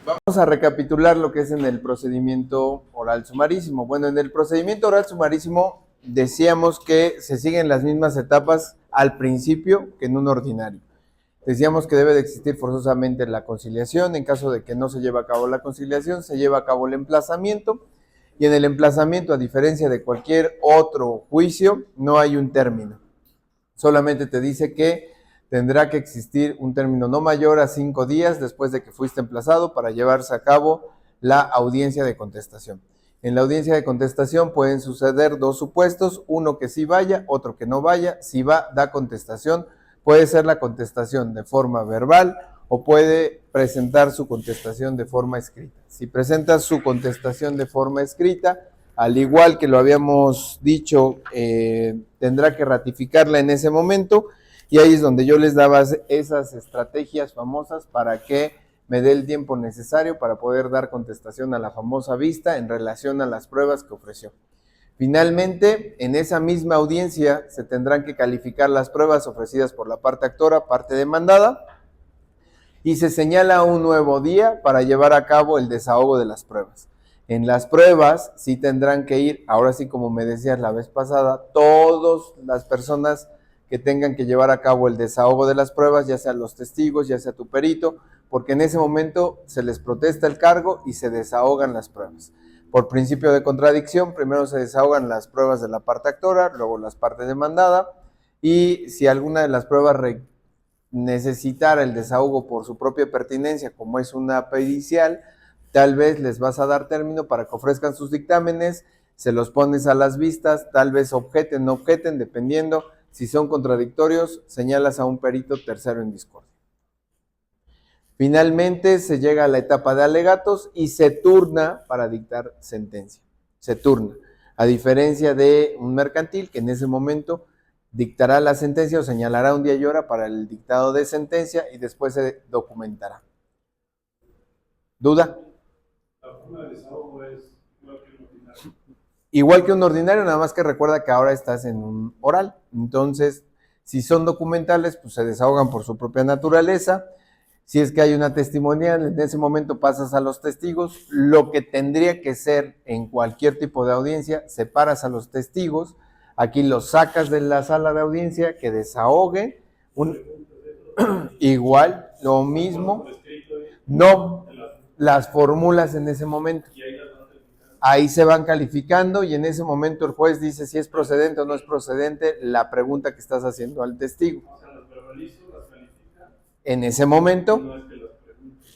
Vamos a recapitular lo que es en el procedimiento oral sumarísimo. Bueno, en el procedimiento oral sumarísimo decíamos que se siguen las mismas etapas al principio que en un ordinario. Decíamos que debe de existir forzosamente la conciliación. En caso de que no se lleve a cabo la conciliación, se lleva a cabo el emplazamiento. Y en el emplazamiento, a diferencia de cualquier otro juicio, no hay un término. Solamente te dice que tendrá que existir un término no mayor a 5 días después de que fuiste emplazado para llevarse a cabo la audiencia de contestación. En la audiencia de contestación pueden suceder dos supuestos, uno que sí vaya, otro que no vaya. Si va, da contestación. Puede ser la contestación de forma verbal o puede presentar su contestación de forma escrita. Si presenta su contestación de forma escrita, al igual que lo habíamos dicho, tendrá que ratificarla en ese momento, y ahí es donde yo les daba esas estrategias famosas para que me dé el tiempo necesario para poder dar contestación a la famosa vista en relación a las pruebas que ofreció. Finalmente, en esa misma audiencia se tendrán que calificar las pruebas ofrecidas por la parte actora, parte demandada, y se señala un nuevo día para llevar a cabo el desahogo de las pruebas. En las pruebas sí tendrán que ir, ahora sí como me decías la vez pasada, todas las personas que tengan que llevar a cabo el desahogo de las pruebas, ya sea los testigos, ya sea tu perito, porque en ese momento se les protesta el cargo y se desahogan las pruebas. Por principio de contradicción, primero se desahogan las pruebas de la parte actora, luego las partes demandada, y si alguna de las pruebas necesitara el desahogo por su propia pertinencia, como es una pericial, tal vez les vas a dar término para que ofrezcan sus dictámenes, se los pones a las vistas, tal vez objeten, no objeten, dependiendo. Si son contradictorios, señalas a un perito tercero en discordia. Finalmente se llega a la etapa de alegatos y se turna para dictar sentencia. Se turna. A diferencia de un mercantil que en ese momento dictará la sentencia o señalará un día y hora para el dictado de sentencia y después se documentará. ¿Duda? La forma de desahogo es igual que un ordinario. Igual que un ordinario, nada más que recuerda que ahora estás en un oral. Entonces, si son documentales, pues se desahogan por su propia naturaleza. Si es que hay una testimonial, en ese momento pasas a los testigos. Lo que tendría que ser en cualquier tipo de audiencia, separas a los testigos. Aquí los sacas de la sala de audiencia, que desahogue. Igual, lo mismo. No, las fórmulas en ese momento. Ahí se van calificando y en ese momento el juez dice si es procedente o no es procedente la pregunta que estás haciendo al testigo. O sea, las verbalizo, las califica. En ese momento. No es que las pregunte.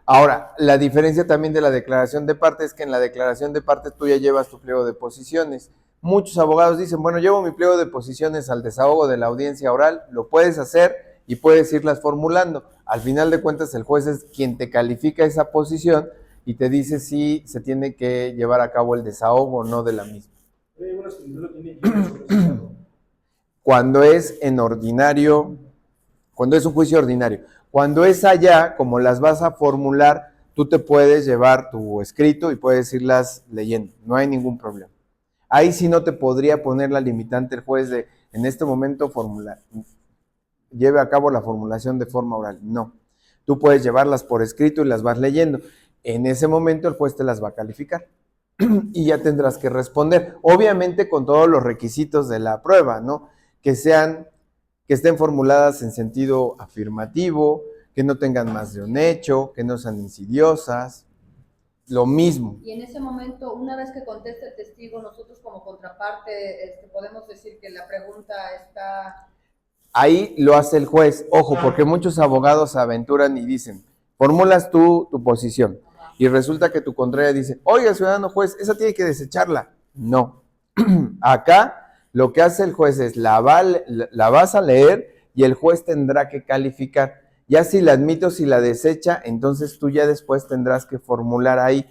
Ahora, la diferencia también de la declaración de parte es que en la declaración de parte tú ya llevas tu pliego de posiciones. Muchos abogados dicen, bueno, llevo mi pliego de posiciones al desahogo de la audiencia oral, lo puedes hacer y puedes irlas formulando. Al final de cuentas, el juez es quien te califica esa posición y te dice si se tiene que llevar a cabo el desahogo o no de la misma. Hay unas que no lo tienen que Cuando es en ordinario, cuando es un juicio ordinario. Cuando es allá, como las vas a formular, tú te puedes llevar tu escrito y puedes irlas leyendo, no hay ningún problema. Ahí sí no te podría poner la limitante el juez de, en este momento, formular, lleve a cabo la formulación de forma oral. No, tú puedes llevarlas por escrito y las vas leyendo. En ese momento el juez te las va a calificar y ya tendrás que responder, obviamente con todos los requisitos de la prueba, ¿no? Que estén formuladas en sentido afirmativo, que no tengan más de un hecho, que no sean insidiosas, lo mismo. Y en ese momento, una vez que conteste el testigo, nosotros como contraparte podemos decir que la pregunta está... Ahí lo hace el juez, ojo, porque muchos abogados se aventuran y dicen, formulas tú tu posición, y resulta que tu contraria dice, oiga, ciudadano juez, esa tiene que desecharla. No, acá lo que hace el juez es la vas a leer y el juez tendrá que calificar. Ya si la admite o si la desecha, entonces tú ya después tendrás que formular ahí,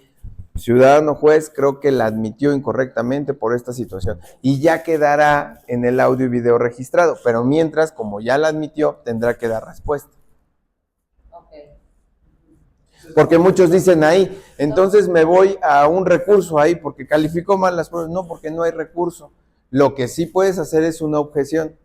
ciudadano juez, creo que la admitió incorrectamente por esta situación. Y ya quedará en el audio y video registrado, pero mientras, como ya la admitió, tendrá que dar respuesta. Porque muchos dicen ahí, entonces me voy a un recurso ahí porque calificó mal las pruebas. No, porque no hay recurso. Lo que sí puedes hacer es una objeción.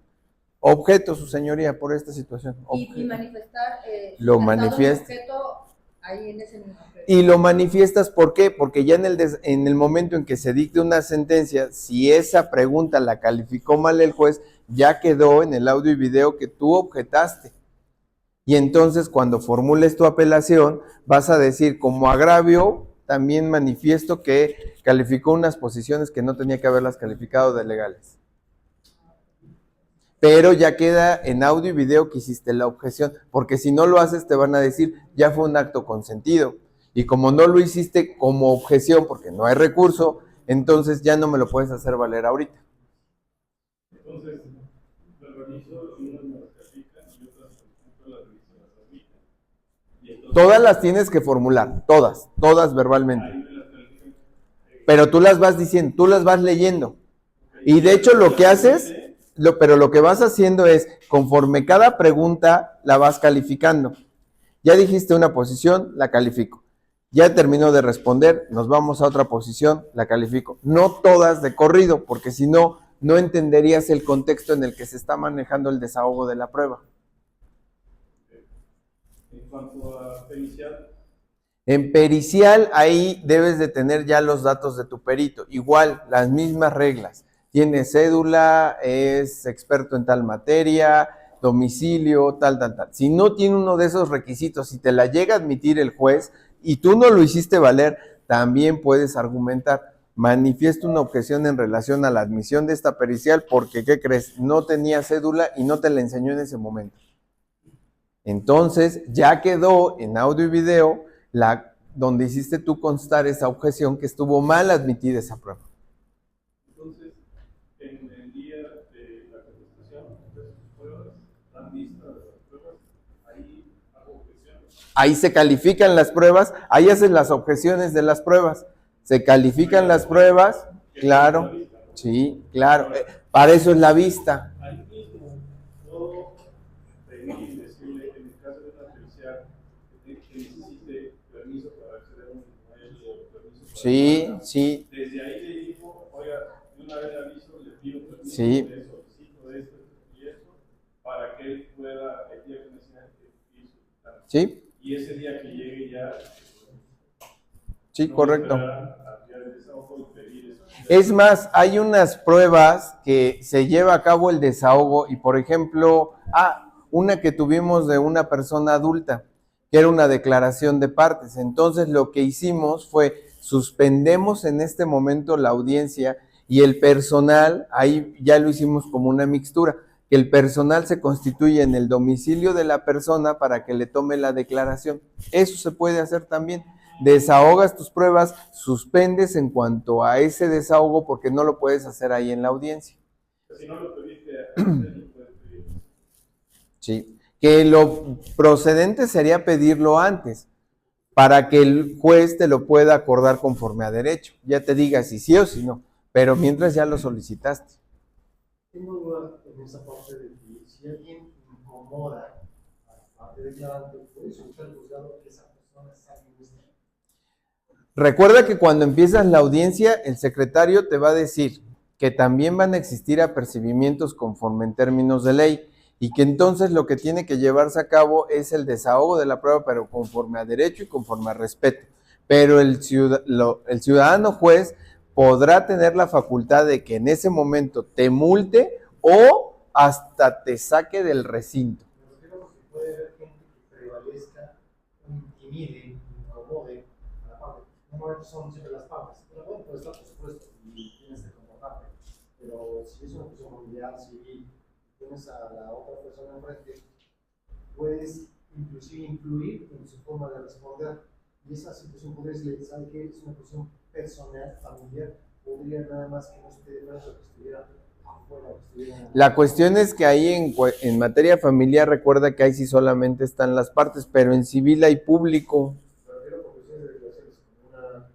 Objeto, su señoría, por esta situación. Y manifestar lo manifiesta. objeto ahí en ese mismo. Y lo manifiestas, ¿por qué? Porque ya en el momento en que se dicte una sentencia, si esa pregunta la calificó mal el juez, ya quedó en el audio y video que tú objetaste. Y entonces cuando formules tu apelación, vas a decir, como agravio, también manifiesto que calificó unas posiciones que no tenía que haberlas calificado de legales. Pero ya queda en audio y video que hiciste la objeción, porque si no lo haces te van a decir, ya fue un acto consentido. Y como no lo hiciste como objeción, porque no hay recurso, entonces ya no me lo puedes hacer valer ahorita. Entonces, lo reviso y unas me las califican y otras, por ejemplo, las reviso y las admiten. Y entonces, Todas las tienes que formular, todas verbalmente. ahí me las califican. Pero tú las vas diciendo, tú las vas leyendo. Y de hecho lo que haces, pero lo que vas haciendo es, conforme cada pregunta la vas calificando. Ya dijiste una posición, la califico. Ya terminó de responder, nos vamos a otra posición, la califico. No todas de corrido, porque si no, no entenderías el contexto en el que se está manejando el desahogo de la prueba. En cuanto a pericial, En pericial, ahí debes de tener ya los datos de tu perito. Igual, las mismas reglas. Tiene cédula, es experto en tal materia, domicilio, tal. Si no tiene uno de esos requisitos, si te la llega a admitir el juez y tú no lo hiciste valer, también puedes argumentar. Manifiesto una objeción en relación a la admisión de esta pericial porque, ¿qué crees? No tenía cédula y no te la enseñó en ese momento. Entonces, ya quedó en audio y video donde hiciste tú constar esa objeción que estuvo mal admitida esa prueba. entonces, en el día de la contestación de sus pruebas, dan lista de las pruebas, ahí hago objeciones. Ahí se califican las pruebas, ahí haces las objeciones de las pruebas. Se califican las pruebas, claro, sí, claro. Para eso es la vista. Ahí mismo puedo pedir y decirle, en el caso de una pericial, que necesite permiso para acceder a un inmueble o permiso para Sí, sí, desde ahí le digo, oiga, de una vez le aviso, le pido permiso, Sí. le solicito esto y esto, para que él pueda, el día que necesite ir solicitando. sí, Y ese día que llegue ya, sí, no correcto. esperar a enviar el desahogo y pedir eso. Es más, hay unas pruebas que se lleva a cabo el desahogo y, por ejemplo, una que tuvimos de una persona adulta, que era una declaración de partes. Entonces, lo que hicimos fue suspendemos en este momento la audiencia y el personal, ahí ya lo hicimos como una mixtura, que el personal se constituye en el domicilio de la persona para que le tome la declaración. Eso se puede hacer también. Desahogas tus pruebas, suspendes en cuanto a ese desahogo porque no lo puedes hacer ahí en la audiencia. Si no lo pediste, lo puedes pedir. Sí. Que lo procedente sería pedirlo antes para que el juez te lo pueda acordar conforme a derecho. Ya te diga si sí o si no, pero mientras ya lo solicitaste. Tengo duda en esa parte de que si alguien incomoda a la parte declarante, puede solicitar al juzgado que esa persona salga en este. Recuerda que cuando empiezas la audiencia, el secretario te va a decir que también van a existir apercibimientos conforme en términos de ley y que entonces lo que tiene que llevarse a cabo es el desahogo de la prueba, pero conforme a derecho y conforme a respeto. Pero el ciudadano juez podrá tener la facultad de que en ese momento te multe o hasta te saque del recinto. Me refiero a que puede haber gente que prevalezca, intimide, incomode a la parte. Normalmente son siempre las partes. Pero bueno, pues está por supuesto y tienes que comportarte. Pero si es una cuestión familiar, si tienes a la otra persona enfrente, puedes inclusive influir en su forma de responder. Y esa situación podría ser, ¿sabe qué? Es una cuestión personal, familiar, podría nada más que no esté de brazo, que estuviera afuera, que estuviera... La cuestión es que ahí en materia familiar, recuerda que ahí sí solamente están las partes, pero en civil hay público. Me refiero por cuestiones de declaraciones como una...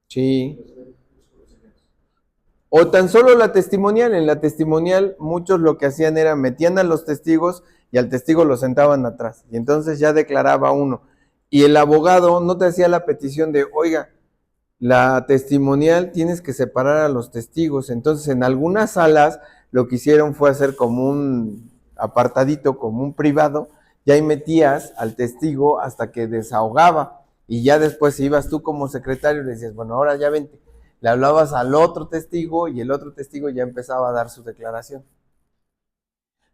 Sí. los conocimientos. O tan solo la testimonial. En la testimonial muchos lo que hacían era metían a los testigos y al testigo lo sentaban atrás. Y entonces ya declaraba uno. Y el abogado no te hacía la petición de, oiga, la testimonial tienes que separar a los testigos. Entonces en algunas salas lo que hicieron fue hacer como un apartadito, como un privado, y ahí metías al testigo hasta que desahogaba. Y ya después ibas tú como secretario y le decías, bueno, ahora ya vente. Le hablabas al otro testigo y el otro testigo ya empezaba a dar su declaración.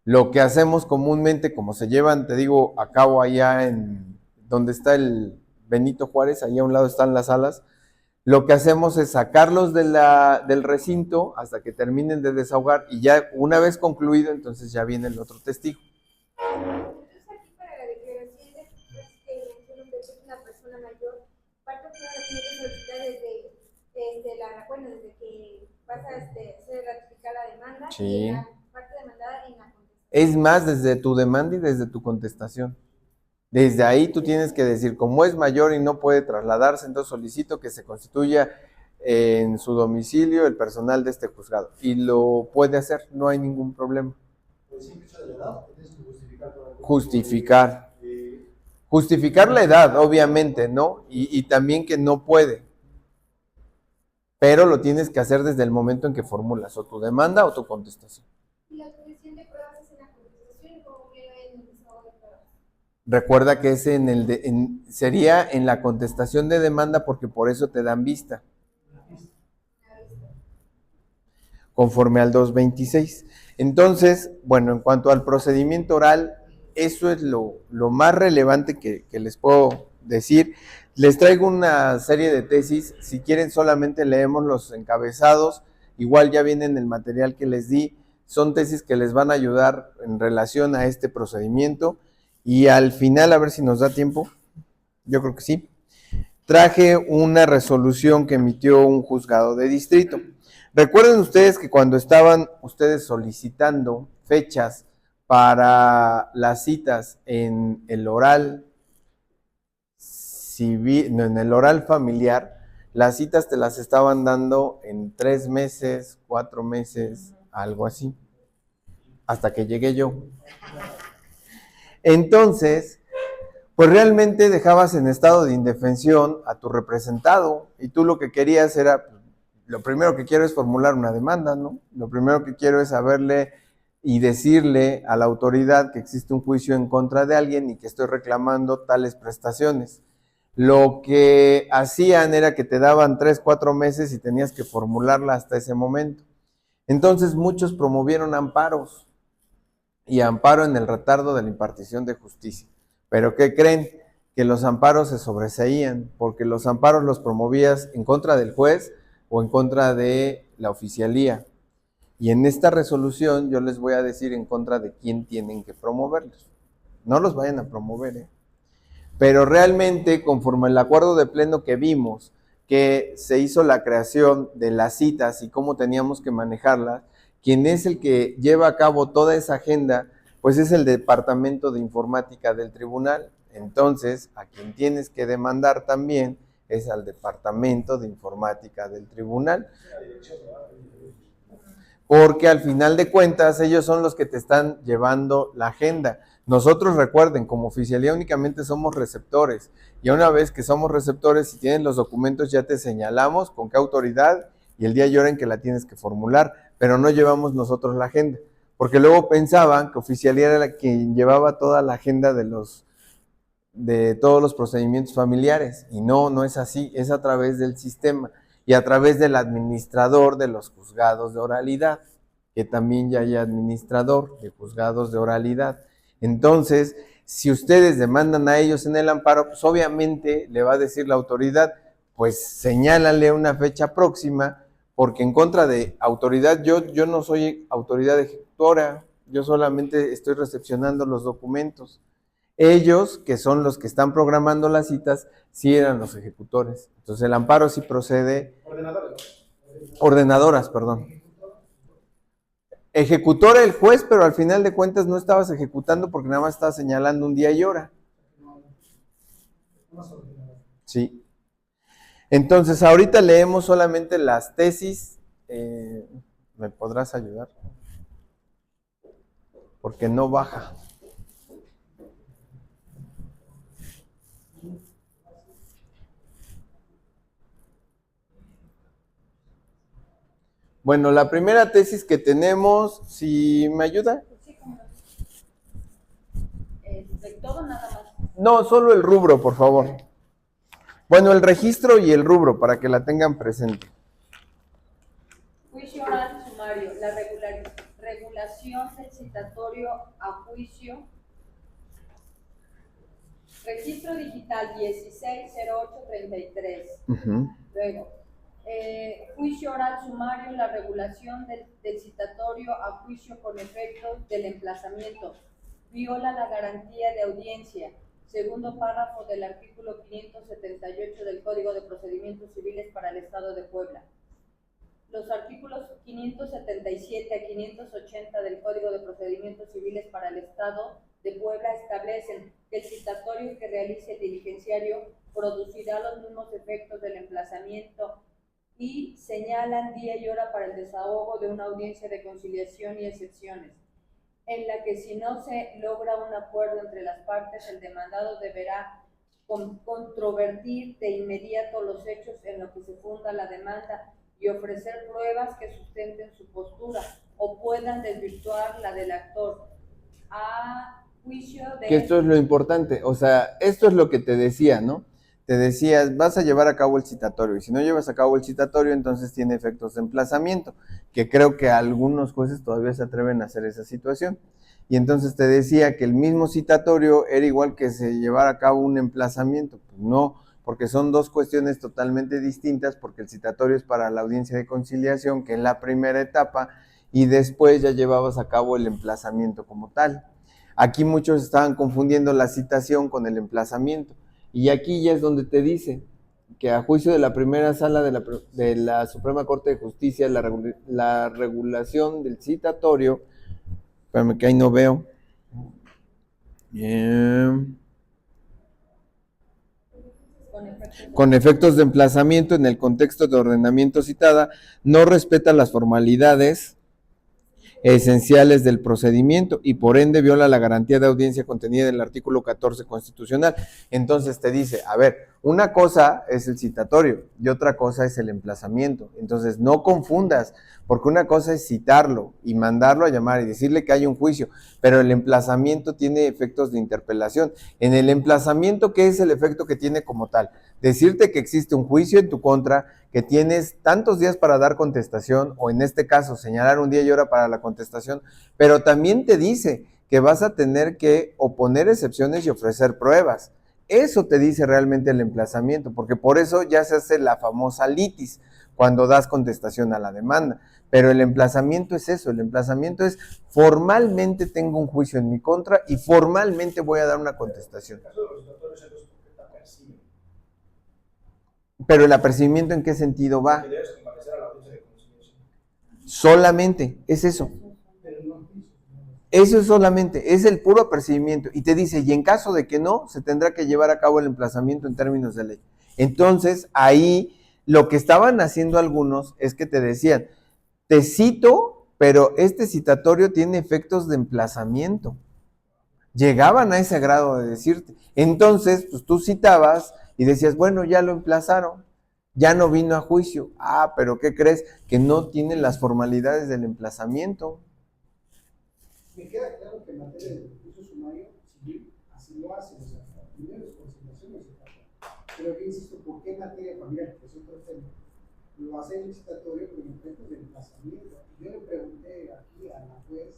Lo que hacemos comúnmente, como se llevan, te digo, a cabo allá en donde está el Benito Juárez, allá a un lado están las salas, lo que hacemos es sacarlos del recinto hasta que terminen de desahogar y ya una vez concluido, entonces ya viene el otro testigo. Entonces aquí para la declaración de mencionan que es una persona mayor, parte de la tiene que solicitar desde que vas a hacer ratificar la demanda Sí. y la parte demandada en la contestación. Es más, desde tu demanda y desde tu contestación. Desde ahí tú tienes que decir, como es mayor y no puede trasladarse, entonces solicito que se constituya en su domicilio el personal de este juzgado. Y lo puede hacer, no hay ningún problema. Pues simple hecho de la edad, tienes que justificar por algún Justificar. tipo de- Justificar la edad, obviamente, ¿no? Y también que no puede. Pero lo tienes que hacer desde el momento en que formulas o tu demanda o tu contestación. Y la obtención de pruebas es en la contestación como que en el desahogo de pruebas. Recuerda que es sería en la contestación de demanda porque por eso te dan vista. Conforme al 226. Entonces, bueno, en cuanto al procedimiento oral, eso es lo más relevante que les puedo decir. Les traigo una serie de tesis, si quieren solamente leemos los encabezados, igual ya viene en el material que les di, son tesis que les van a ayudar en relación a este procedimiento y al final, a ver si nos da tiempo, yo creo que sí, traje una resolución que emitió un juzgado de distrito. Recuerden ustedes que cuando estaban ustedes solicitando fechas para las citas en el oral civil, no, en el oral familiar, las citas te las estaban dando en 3 meses, 4 meses, algo así, hasta que llegué yo. Entonces, pues realmente dejabas en estado de indefensión a tu representado y tú lo que querías era, lo primero que quiero es formular una demanda, ¿no? Lo primero que quiero es saberle y decirle a la autoridad que existe un juicio en contra de alguien y que estoy reclamando tales prestaciones. Lo que hacían era que te daban 3, 4 meses y tenías que formularla hasta ese momento. Entonces muchos promovieron amparos y amparo en el retardo de la impartición de justicia. ¿Pero qué creen? Que los amparos se sobreseían, porque los amparos los promovías en contra del juez o en contra de la oficialía. Y en esta resolución yo les voy a decir en contra de quién tienen que promoverlos. No los vayan a promover, ¿eh? Pero realmente, conforme al acuerdo de pleno que vimos, que se hizo la creación de las citas y cómo teníamos que manejarlas, quien es el que lleva a cabo toda esa agenda, pues es el Departamento de Informática del Tribunal. Entonces, a quien tienes que demandar también es al Departamento de Informática del Tribunal. Porque al final de cuentas, ellos son los que te están llevando la agenda. Nosotros, recuerden, como oficialía únicamente somos receptores. Y una vez que somos receptores, si tienen los documentos, ya te señalamos con qué autoridad y el día y hora en que la tienes que formular. Pero no llevamos nosotros la agenda. Porque luego pensaban que oficialía era la quien llevaba toda la agenda de todos los procedimientos familiares. Y no es así. Es a través del sistema y a través del administrador de los juzgados de oralidad, que también ya hay administrador de juzgados de oralidad. Entonces, si ustedes demandan a ellos en el amparo, pues obviamente le va a decir la autoridad, pues señálale una fecha próxima, porque en contra de autoridad, yo no soy autoridad ejecutora, yo solamente estoy recepcionando los documentos. Ellos, que son los que están programando las citas, sí eran los ejecutores. Entonces el amparo sí procede. Ordenadoras, perdón. Ejecutor el juez, pero al final de cuentas no estabas ejecutando porque nada más estabas señalando un día y hora. Sí. Entonces ahorita leemos solamente las tesis. ¿Me podrás ayudar? Porque no baja. Bueno, la primera tesis que tenemos, si me ayuda. Sí, como de todo nada más. No, solo el rubro, por favor. Bueno, el registro y el rubro, para que la tengan presente. Juicio oral sumario, la regulación del citatorio a juicio. Registro digital 160833. Luego, juicio oral sumario, la regulación del citatorio a juicio con efectos del emplazamiento. Viola la garantía de audiencia. Segundo párrafo del artículo 578 del Código de Procedimientos Civiles para el Estado de Puebla. Los artículos 577 a 580 del Código de Procedimientos Civiles para el Estado de Puebla establecen que el citatorio que realice el diligenciario producirá los mismos efectos del emplazamiento y señalan día y hora para el desahogo de una audiencia de conciliación y excepciones, en la que si no se logra un acuerdo entre las partes, el demandado deberá controvertir de inmediato los hechos en los que se funda la demanda y ofrecer pruebas que sustenten su postura o puedan desvirtuar la del actor a juicio de... Que esto es lo importante, o sea, esto es lo que te decía, ¿no? Te decías, vas a llevar a cabo el citatorio, y si no llevas a cabo el citatorio, entonces tiene efectos de emplazamiento, que creo que algunos jueces todavía se atreven a hacer esa situación. Y entonces te decía que el mismo citatorio era igual que se llevara a cabo un emplazamiento. Pues no, porque son dos cuestiones totalmente distintas, porque el citatorio es para la audiencia de conciliación, que es la primera etapa, y después ya llevabas a cabo el emplazamiento como tal. Aquí muchos estaban confundiendo la citación con el emplazamiento, y aquí ya es donde te dice que a juicio de la primera sala de la Suprema Corte de Justicia, la regulación del citatorio, espérame que ahí no veo, con efectos de emplazamiento en el contexto de ordenamiento citada, no respeta las formalidades esenciales del procedimiento y por ende viola la garantía de audiencia contenida en el artículo 14 constitucional. Entonces te dice, a ver, una cosa es el citatorio y otra cosa es el emplazamiento. Entonces no confundas, porque una cosa es citarlo y mandarlo a llamar y decirle que hay un juicio, pero el emplazamiento tiene efectos de interpelación. En el emplazamiento, ¿qué es el efecto que tiene como tal? Decirte que existe un juicio en tu contra, que tienes tantos días para dar contestación, o en este caso señalar un día y hora para la contestación, pero también te dice que vas a tener que oponer excepciones y ofrecer pruebas. Eso te dice realmente el emplazamiento, porque por eso ya se hace la famosa litis, cuando das contestación a la demanda. Pero el emplazamiento es eso, el emplazamiento es formalmente tengo un juicio en mi contra y formalmente voy a dar una contestación. Pero el apercibimiento, ¿en qué sentido va? Solamente, es eso. Eso es solamente, es el puro apercibimiento. Y te dice, y en caso de que no, se tendrá que llevar a cabo el emplazamiento en términos de ley. Entonces, ahí lo que estaban haciendo algunos es que te decían, te cito, pero este citatorio tiene efectos de emplazamiento. Llegaban a ese grado de decirte. Entonces, pues tú citabas y decías, bueno, ya lo emplazaron, ya no vino a juicio. Ah, pero ¿qué crees? Que no tiene las formalidades del emplazamiento. Me queda claro que en materia de juicio sumario civil así lo hacen, o sea, primero es conciliación y citatorio. Pero aquí insisto, ¿por qué en materia familiar, que es otro tema, lo hacen el citatorio con efectos de emplazamiento? Y yo le pregunté aquí a la juez,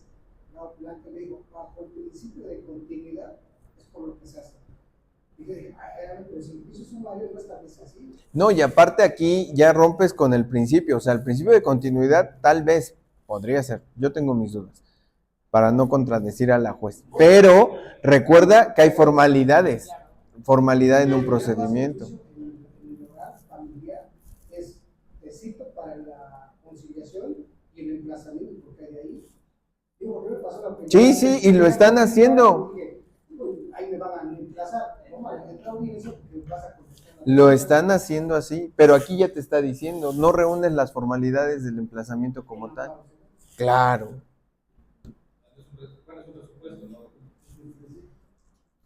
Lau Blanca, le digo, bajo el principio de continuidad es por lo que se hace. Y yo dije, pero si el juicio sumario no establece así. No, y aparte aquí ya rompes con el principio, o sea, el principio de continuidad tal vez podría ser, yo tengo mis dudas, para no contradecir a la juez. Pero recuerda que hay formalidades en un procedimiento. El hogar familiar es, te cito para la conciliación y el emplazamiento, porque de ahí, digo, ¿qué me pasó la primera Sí, sí, y lo están haciendo. Ahí me van a emplazar, ¿no? Entra audiencia porque vas a contestar. Lo están haciendo así, pero aquí ya te está diciendo, no reúnes las formalidades del emplazamiento como tal. Claro.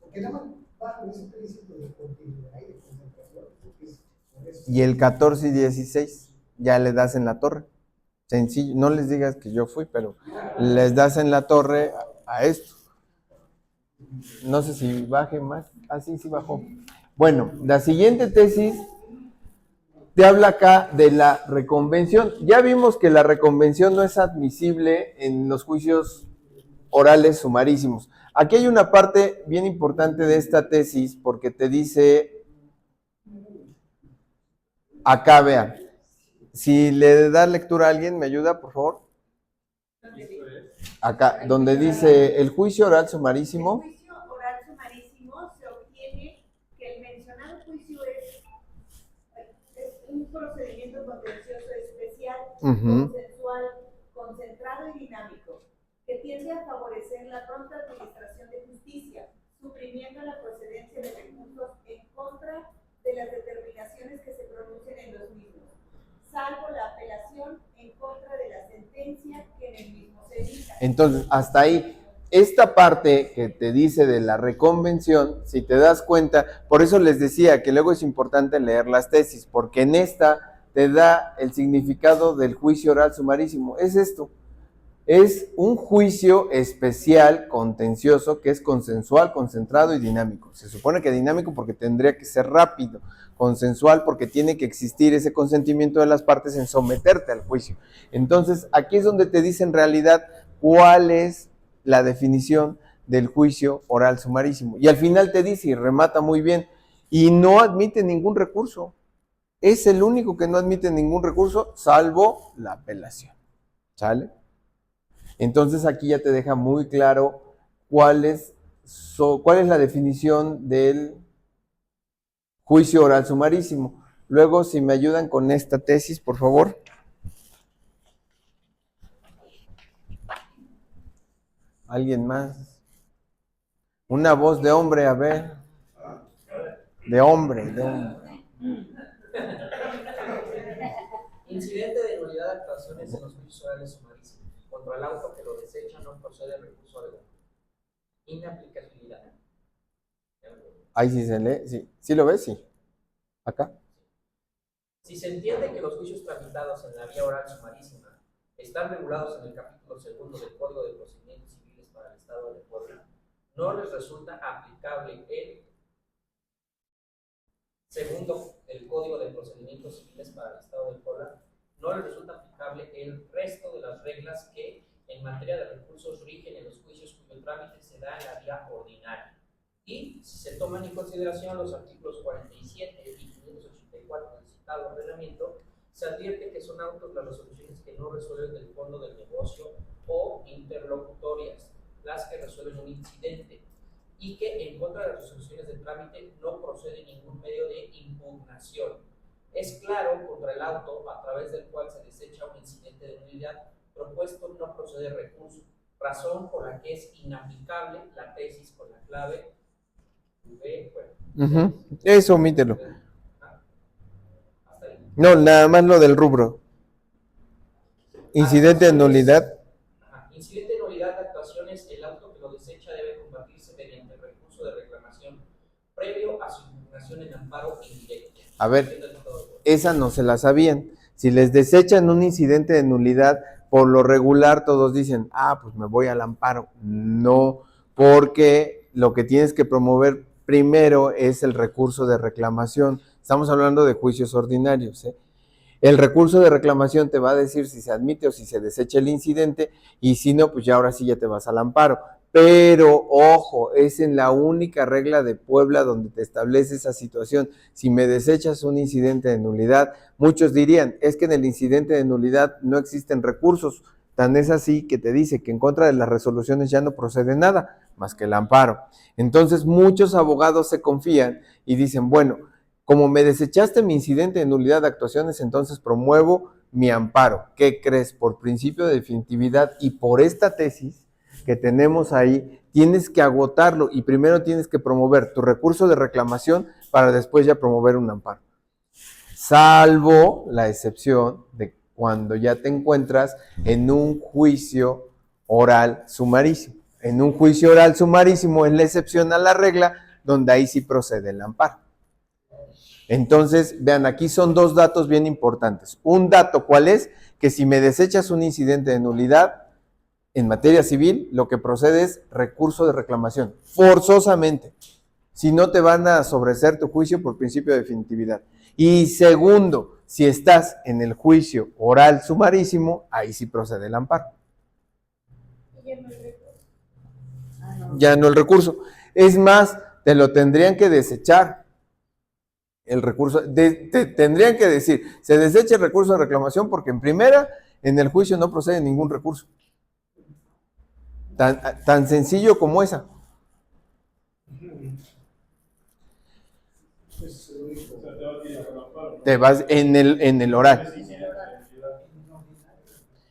Porque nada más bajo ese principio de continuidad y de concentración, por eso. Y el 14 y 16 ya le das en la torre. Sencillo, no les digas que yo fui, pero les das en la torre a esto. No sé si baje más. Ah, sí, sí bajó. Bueno. Bueno, la siguiente tesis te habla acá de la reconvención. Ya vimos que la reconvención no es admisible en los juicios orales sumarísimos. Aquí hay una parte bien importante de esta tesis porque te dice, acá vean, si le da lectura a alguien, ¿me ayuda, por favor? Acá, donde dice el juicio oral sumarísimo. El juicio oral sumarísimo se obtiene que el mencionado juicio es un procedimiento contencioso especial, consensual, concentrado y dinámico, que tiende a favorecer la pronta administración de justicia, suprimiendo la procedencia de recursos en contra de las determinaciones que se pronuncien en los mismos, salvo la apelación en contra de la sentencia que en el mismo se dicta. Entonces, hasta ahí, esta parte que te dice de la reconvención, si te das cuenta, por eso les decía que luego es importante leer las tesis, porque en esta te da el significado del juicio oral sumarísimo. Es esto, es un juicio especial, contencioso, que es consensual, concentrado y dinámico. Se supone que dinámico porque tendría que ser rápido, consensual porque tiene que existir ese consentimiento de las partes en someterte al juicio. Entonces, aquí es donde te dice en realidad cuál es la definición del juicio oral sumarísimo. Y al final te dice, y remata muy bien, y no admite ningún recurso. Es el único que no admite ningún recurso, salvo la apelación. ¿Sale? Entonces aquí ya te deja muy claro cuál es la definición del juicio oral sumarísimo. Luego, si me ayudan con esta tesis, por favor. ¿Alguien más? Una voz de hombre, a ver. De hombre. Incidente de nulidad de actuaciones en los juicios orales sumarísimos. Contra el auto que lo desecha no procede el recurso de inaplicabilidad. Ahí sí se lee, sí. ¿Sí lo ves? Sí. Acá. Si se entiende que los juicios tramitados en la vía oral sumarísima están regulados en el capítulo 2 del Código de Procedimientos Civiles para el Estado de Puebla, no les resulta aplicable el segundo, el Código de Procedimientos Civiles para el Estado de Puebla, no les resulta aplicable el resto de las reglas que en materia de recursos rigen en los juicios cuyo trámite se da en la vía ordinaria. Y si se toman en consideración los artículos 47 y 584 del citado ordenamiento, se advierte que son autos las resoluciones que no resuelven el fondo del negocio o interlocutorias, las que resuelven un incidente, y que en contra de las resoluciones de trámite no procede ningún medio de impugnación. Es claro contra el auto a través del cual se desecha un incidente de nulidad propuesto no procede recurso, razón por la que es inaplicable la tesis con la clave V, bueno. Eso omítelo. Hasta ahí. No, nada más lo del rubro. Incidente de nulidad. Incidente de nulidad de actuaciones, el auto que lo desecha debe combatirse mediante recurso de reclamación previo a su impugnación en amparo indirecto. A ver, esa no se la sabían. Si les desechan un incidente de nulidad, por lo regular todos dicen, pues me voy al amparo. No, porque lo que tienes que promover primero es el recurso de reclamación. Estamos hablando de juicios ordinarios, ¿eh? El recurso de reclamación te va a decir si se admite o si se desecha el incidente, y si no, pues ya ahora sí ya te vas al amparo. Pero, ojo, es en la única regla de Puebla donde te establece esa situación. Si me desechas un incidente de nulidad, muchos dirían, es que en el incidente de nulidad no existen recursos. Tan es así que te dice que en contra de las resoluciones ya no procede nada, más que el amparo. Entonces, muchos abogados se confían y dicen, bueno, como me desechaste mi incidente de nulidad de actuaciones, entonces promuevo mi amparo. ¿Qué crees? Por principio de definitividad y por esta tesis que tenemos ahí, tienes que agotarlo y primero tienes que promover tu recurso de reclamación para después ya promover un amparo. Salvo la excepción de cuando ya te encuentras en un juicio oral sumarísimo. En un juicio oral sumarísimo es la excepción a la regla, donde ahí sí procede el amparo. Entonces, vean, aquí son dos datos bien importantes. Un dato, ¿cuál es? Que si me desechas un incidente de nulidad, en materia civil, lo que procede es recurso de reclamación, forzosamente. Si no, te van a sobreseer tu juicio por principio de definitividad. Y segundo, si estás en el juicio oral sumarísimo, ahí sí procede el amparo. Ya no el recurso. Es más, te lo tendrían que desechar. El recurso, te tendrían que decir, se desecha el recurso de reclamación porque en primera, en el juicio no procede ningún recurso. Tan sencillo como esa. Te vas en el oral.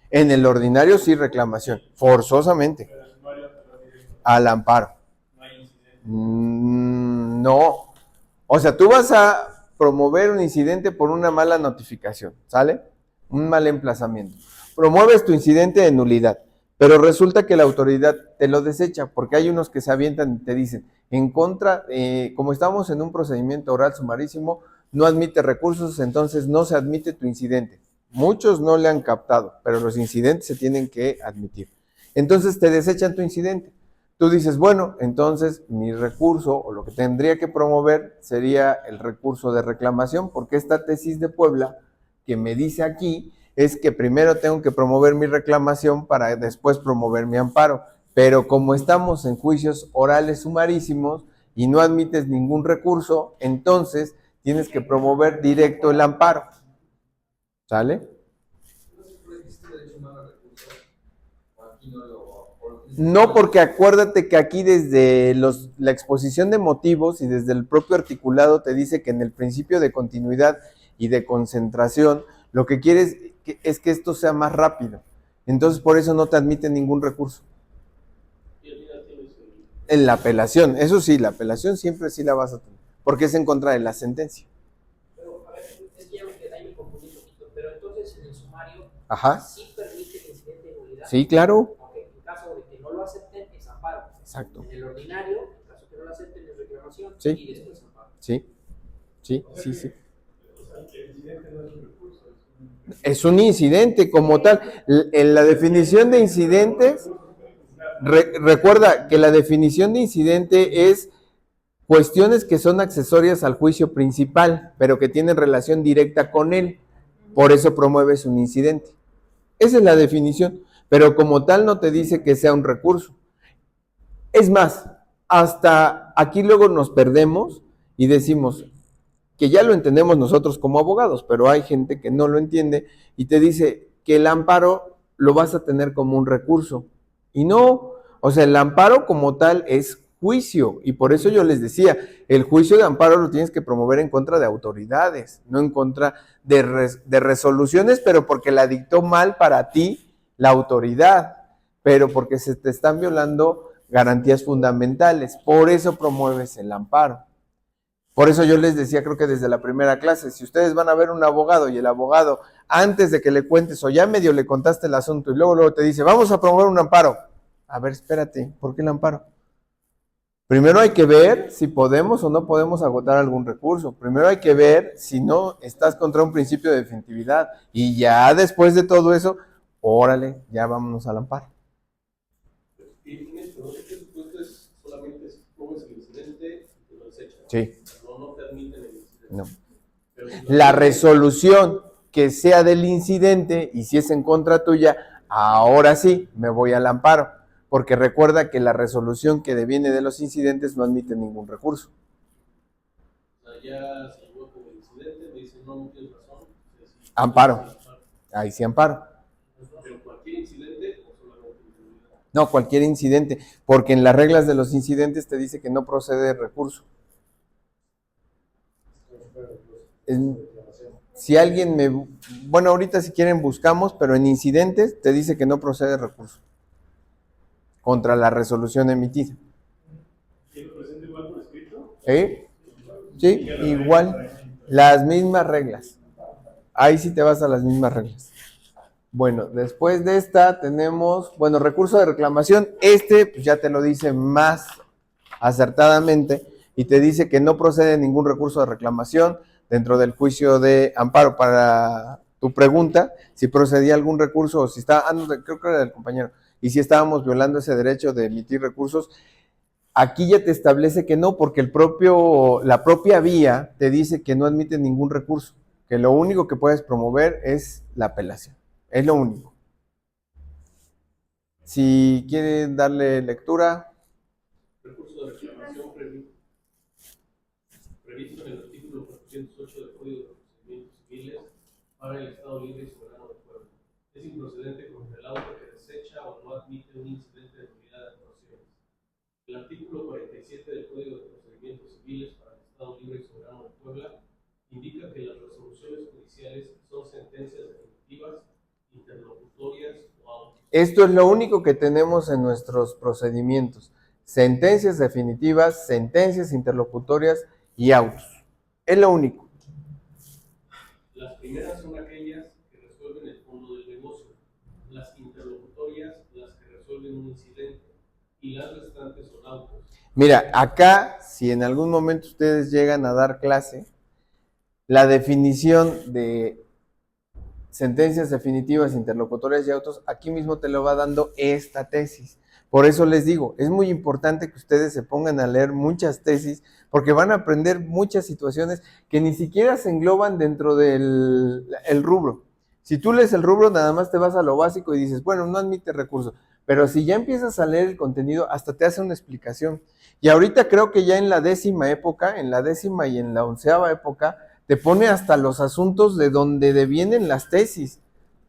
En el ordinario sí reclamación, forzosamente. Al amparo. No. O sea, tú vas a promover un incidente por una mala notificación, ¿sale? Un mal emplazamiento. Promueves tu incidente de nulidad, pero resulta que la autoridad te lo desecha, porque hay unos que se avientan y te dicen, en contra, como estamos en un procedimiento oral sumarísimo, no admite recursos, entonces no se admite tu incidente. Muchos no le han captado, pero los incidentes se tienen que admitir. Entonces te desechan tu incidente. Tú dices, bueno, entonces mi recurso o lo que tendría que promover sería el recurso de reclamación, porque esta tesis de Puebla que me dice aquí es que primero tengo que promover mi reclamación para después promover mi amparo. Pero como estamos en juicios orales sumarísimos y no admites ningún recurso, entonces tienes que promover directo el amparo. ¿Sale? No, porque acuérdate que aquí desde la exposición de motivos y desde el propio articulado te dice que en el principio de continuidad y de concentración, lo que quieres es que esto sea más rápido. Entonces, por eso no te admite ningún recurso. En la apelación, eso sí, la apelación siempre sí la vas a tener, porque es en contra de la sentencia. Pero, a ver, es que ya me quedé ahí, me confundí un poquito, pero entonces en el sumario, ¿sí permite el incidente de nulidad? Sí, claro. En caso de que no lo acepten, es amparo. Exacto. En el ordinario, en caso de que no lo acepten, es reclamación y después amparo. Sí. Es un incidente como tal. En la definición de incidentes, recuerda que la definición de incidente es cuestiones que son accesorias al juicio principal, pero que tienen relación directa con él. Por eso promueves un incidente. Esa es la definición, pero como tal no te dice que sea un recurso. Es más, hasta aquí luego nos perdemos y decimos que ya lo entendemos nosotros como abogados, pero hay gente que no lo entiende y te dice que el amparo lo vas a tener como un recurso. Y no, o sea, el amparo como tal es juicio, y por eso yo les decía, el juicio de amparo lo tienes que promover en contra de autoridades, no en contra de resoluciones, pero porque la dictó mal para ti la autoridad, pero porque se te están violando garantías fundamentales, por eso promueves el amparo. Por eso yo les decía, creo que desde la primera clase, si ustedes van a ver un abogado y el abogado, antes de que le cuentes o ya medio le contaste el asunto y luego te dice, vamos a promover un amparo. A ver, espérate, ¿por qué el amparo? Primero hay que ver si podemos o no podemos agotar algún recurso. Primero hay que ver si no estás contra un principio de definitividad. Y ya después de todo eso, órale, ya vámonos al amparo. Y en este supuesto es solamente si promueves el incidente y lo desechas. Sí. No te admiten el incidente. No. La resolución que sea del incidente, y si es en contra tuya, ahora sí me voy al amparo. Porque recuerda que la resolución que deviene de los incidentes no admite ningún recurso. O sea, ya se llegó con el incidente, me dicen, no tienes razón. Amparo. Ahí sí amparo. Pero cualquier incidente o solamente incidente. No, cualquier incidente, porque en las reglas de los incidentes te dice que no procede recurso. Si alguien bueno, ahorita si quieren buscamos, pero en incidentes te dice que no procede recurso contra la resolución emitida. ¿Y lo presenta igual por escrito? Sí, igual, las mismas reglas. Ahí sí te vas a las mismas reglas. Bueno, después de esta tenemos, bueno, recurso de reclamación. Pues ya te lo dice más acertadamente y te dice que no procede ningún recurso de reclamación dentro del juicio de amparo. Para tu pregunta, si procedía algún recurso o si está, no, creo que era del compañero, y si estábamos violando ese derecho de emitir recursos, Aquí ya te establece que no, porque la propia vía te dice que no admite ningún recurso, que lo único que puedes promover es la apelación. Es lo único. Si quieren darle lectura. Recurso de reclamación previsto en el artículo 408 del Código de Procedimientos Civiles para el Estado Libre y Soberano de Puebla. Es improcedente contra el auto que desecha o no admite un incidente de nulidad de actuaciones. El artículo 47 del Código de Procedimientos Civiles para el Estado Libre y Soberano de Puebla indica que las resoluciones judiciales son sentencias definitivas, interlocutorias o autos. Esto es lo único que tenemos en nuestros procedimientos. Sentencias definitivas, sentencias interlocutorias y autos. Es lo único. Las primeras son aquellas que resuelven el fondo del negocio, las interlocutorias las que resuelven un incidente y las restantes son autos. Mira, acá, si en algún momento ustedes llegan a dar clase, la definición de sentencias definitivas, interlocutorias y autos, aquí mismo te lo va dando esta tesis. Por eso les digo, es muy importante que ustedes se pongan a leer muchas tesis, porque van a aprender muchas situaciones que ni siquiera se engloban dentro del rubro. Si tú lees el rubro, nada más te vas a lo básico y dices, bueno, no admite recurso. Pero si ya empiezas a leer el contenido, hasta te hace una explicación. Y ahorita creo que ya en la 10ª época, en la 10ª y en la 11ª época, te pone hasta los asuntos de donde devienen las tesis.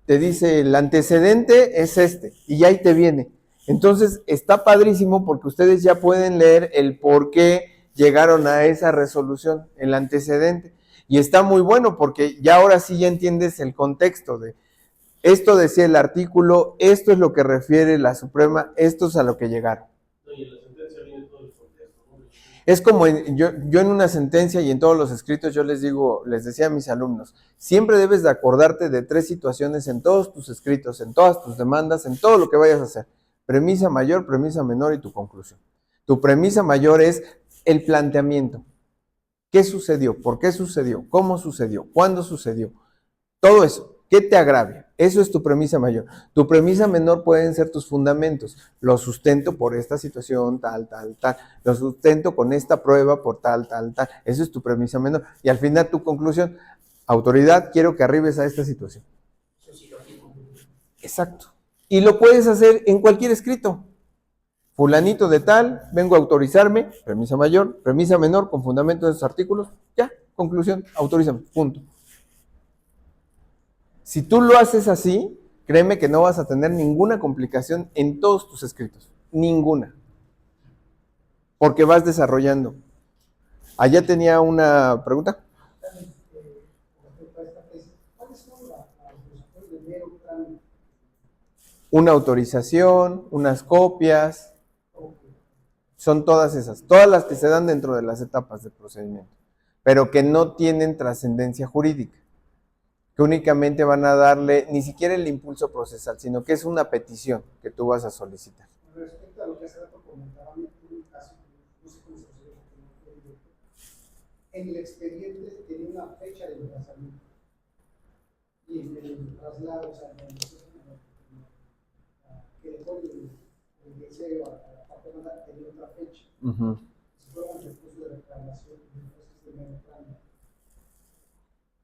Te dice, el antecedente es este, y ahí te viene. Entonces, está padrísimo porque ustedes ya pueden leer el por qué llegaron a esa resolución, el antecedente. Y está muy bueno porque ya ahora sí ya entiendes el contexto de esto decía el artículo, esto es lo que refiere la Suprema, esto es a lo que llegaron. No, y en la sentencia viene todo el contexto, ¿no? Es como yo en una sentencia y en todos los escritos yo les decía a mis alumnos, siempre debes de acordarte de 3 situaciones en todos tus escritos, en todas tus demandas, en todo lo que vayas a hacer. Premisa mayor, premisa menor y tu conclusión. Tu premisa mayor es el planteamiento. ¿Qué sucedió? ¿Por qué sucedió? ¿Cómo sucedió? ¿Cuándo sucedió? Todo eso. ¿Qué te agravia? Eso es tu premisa mayor. Tu premisa menor pueden ser tus fundamentos. Lo sustento por esta situación, tal, tal, tal. Lo sustento con esta prueba por tal, tal, tal. Eso es tu premisa menor. Y al final tu conclusión, autoridad, quiero que arribes a esta situación. Exacto. Y lo puedes hacer en cualquier escrito. Fulanito de tal, vengo a autorizarme, premisa mayor, premisa menor, con fundamento de esos artículos, ya, conclusión, autorízame, punto. Si tú lo haces así, créeme que no vas a tener ninguna complicación en todos tus escritos, ninguna, porque vas desarrollando. Allá tenía una pregunta. ¿Cuáles son las resoluciones de mero trámite? Una autorización, unas copias, son todas esas, todas las que se dan dentro de las etapas del procedimiento, pero que no tienen trascendencia jurídica, que únicamente van a darle ni siquiera el impulso procesal, sino que es una petición que tú vas a solicitar. Respecto a lo que hace rato comentaba, un caso, no sé cómo se procede, en el expediente tenía una fecha de emplazamiento y en el traslado, o sea, que dejó el deseo a la parte mandada tenía otra fecha. Si fuera un recurso de reclamación, entonces de mero trámite.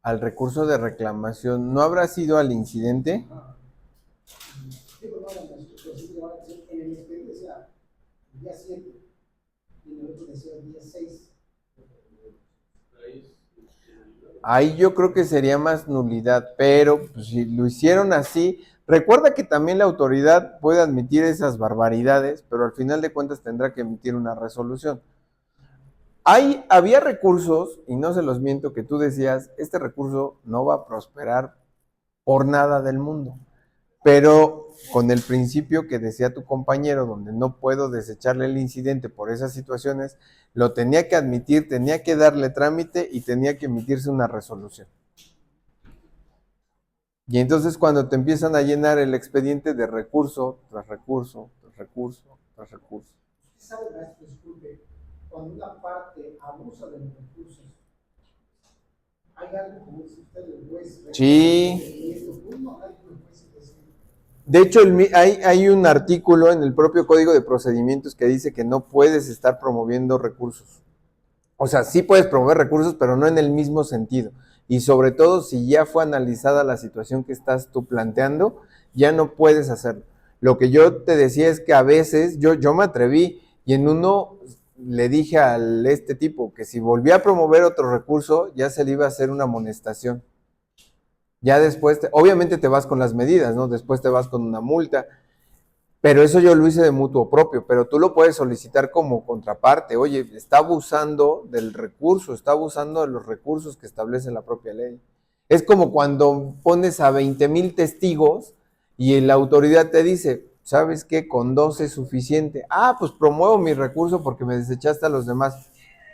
Al recurso de reclamación, ¿no habrá sido al incidente? Digo, no, en el expediente decía el día 7 y en el otro decía el día 6. Ahí yo creo que sería más nulidad, pero pues, si lo hicieron así, recuerda que también la autoridad puede admitir esas barbaridades, pero al final de cuentas tendrá que emitir una resolución. Había recursos, y no se los miento, que tú decías, este recurso no va a prosperar por nada del mundo, pero con el principio que decía tu compañero, donde no puedo desecharle el incidente por esas situaciones, lo tenía que admitir, tenía que darle trámite y tenía que emitirse una resolución. Y entonces cuando te empiezan a llenar el expediente de recurso, tras recurso, tras recurso, tras recurso. ¿Sabe, maestro? Disculpe, cuando una parte abusa de los recursos, hay algo, como dice usted, el juez. Sí. De hecho, hay un artículo en el propio Código de Procedimientos que dice que no puedes estar promoviendo recursos. O sea, sí puedes promover recursos, pero no en el mismo sentido. Y sobre todo, si ya fue analizada la situación que estás tú planteando, ya no puedes hacerlo. Lo que yo te decía es que a veces yo me atreví y en uno le dije al este tipo que si volvía a promover otro recurso, ya se le iba a hacer una amonestación. Ya después, obviamente te vas con las medidas, ¿no? Después te vas con una multa, pero eso yo lo hice de mutuo propio, pero tú lo puedes solicitar como contraparte. Oye, está abusando del recurso, está abusando de los recursos que establece la propia ley. Es como cuando pones a 20,000 testigos y la autoridad te dice, ¿sabes qué? Con 2 es suficiente. Ah, pues promuevo mi recurso porque me desechaste a los demás.